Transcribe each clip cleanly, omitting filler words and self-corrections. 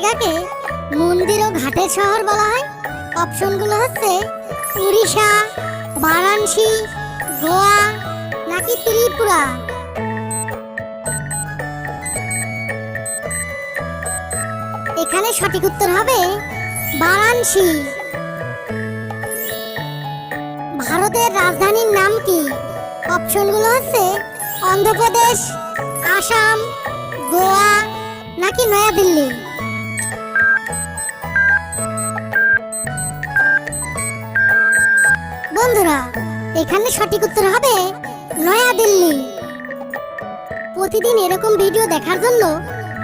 জায়গাকে মন্দির ও ঘাটের শহর বলা হয়? অপশনগুলো হচ্ছে উড়িষ্যা, বারাণসী, গোয়া নাকি ত্রিপুরা। এখানে সঠিক উত্তর হবে বারাণসী। ভারতের রাজধানীর নাম কি? অপশনগুলো হচ্ছে অন্ধ্রপ্রদেশ, আসাম, গোয়া নাকি নয়াদিল্লি। বন্ধুরা, এখানে সঠিক উত্তর হবে নয়াদিল্লি। প্রতিদিন এরকম ভিডিও দেখার জন্য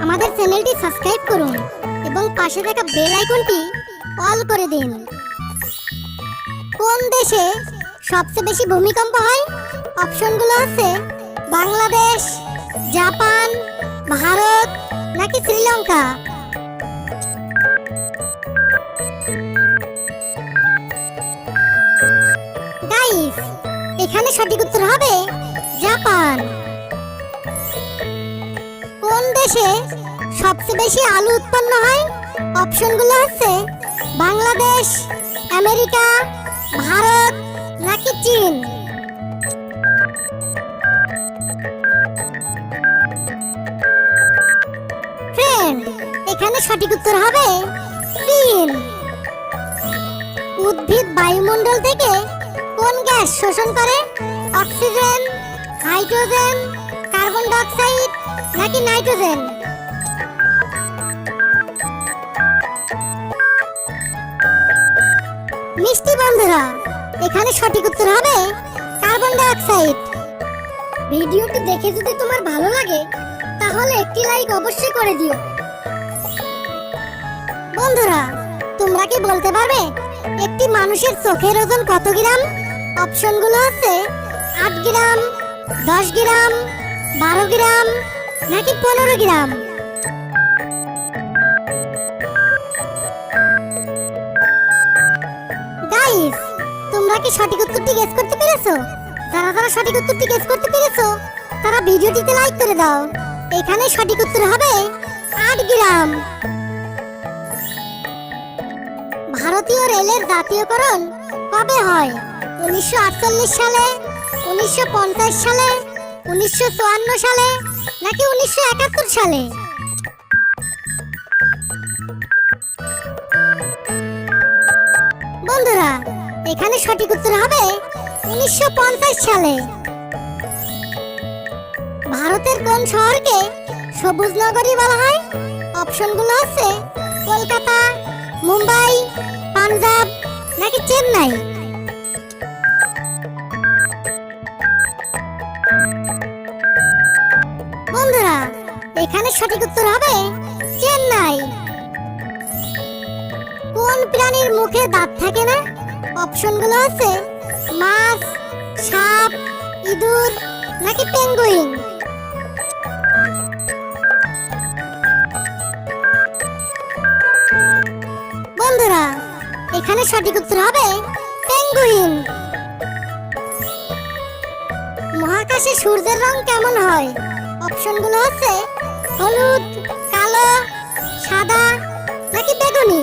আমাদের চ্যানেলটি সাবস্ক্রাইব করুন এবং পাশে থাকা বেল আইকনটি অল করে দিন। কোন দেশে সবচেয়ে বেশি ভূমিকম্প হয়? অপশনগুলো হচ্ছে বাংলাদেশ, জাপান, ভারত নাকি শ্রীলঙ্কা। গাইস, এখানে সঠিক উত্তর হবে জাপান। কোন দেশে সবচেয়ে বেশি আলু উৎপন্ন হয়? অপশনগুলো হচ্ছে বাংলাদেশ, আমেরিকা, ভারত নাকি চীন। ফ্রেন্ড, এখানে সঠিক উত্তর হবে চীন। উদ্ভিদ বায়ুমণ্ডল থেকে কোন গ্যাস শোষণ করে? Oxygen, hydrogen, carbon die oxide নাকি নাইট্রোজেন। মিষ্টি বন্ধুরা, এখানে সঠিক উত্তর হবে কার্বন ডাই অক্সাইড। ভিডিওটি দেখে যদি তোমার ভালো লাগে তাহলে একটি লাইক অবশ্যই করে দিও। বন্ধুরা, তোমরা কি বলতে পারবে একটি মানুষের চোখের ওজন কত গ্রাম? অপশনগুলো হচ্ছে 8 গ্রাম, 10 গ্রাম, 12 গ্রাম নাকি 15 গ্রাম। গাইস, তোমরা কি সঠিক উত্তরটি গেস করতে পেরেছো? যারা সঠিক উত্তরটি গেস করতে পেরেছো তারা ভিডিওটিতে লাইক করে দাও। এখানে সঠিক উত্তর হবে 8 গ্রাম। ভারতীয় রেলের জাতীয়করণ কবে হয়? 1948 সালে, 1950 সালে, 1954 সালে নাকি 1971 সালে। বন্ধুরা, এখানে সঠিক উত্তর হবে 1950 সালে। ভারতের কোন শহরকে সবুজ নগরী বলা হয়? অপশনগুলো হচ্ছে কলকাতা, মুম্বাই, পাঞ্জাব নাকি চেন্নাই। বন্ধুরা, এখানে সঠিক উত্তর হবে চেন্নাই। কোন প্রাণীর মুখে দাঁত থাকে না? অপশনগুলো হচ্ছে মাছ, সাপ, ইঁদুর নাকি পেঙ্গুইন। বন্ধুরা, এখানে সঠিক উত্তর হবে পেঙ্গুইন। মহাকাশে সূর্যের রং কেমন হয়? অপশনগুলো হচ্ছে হলুদ, কালো, সাদা নাকি বেগুনি।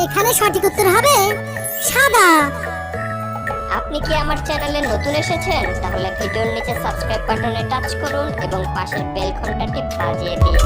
এখানে সঠিক উত্তর হবে সাদা। আপনি কি আমার চ্যানেলে নতুন এসেছেন? তাহলে ভিডিওর নিচে সাবস্ক্রাইব বাটনে টাচ করুন এবং পাশের বেল ঘন্টাটি বাজিয়ে দিন।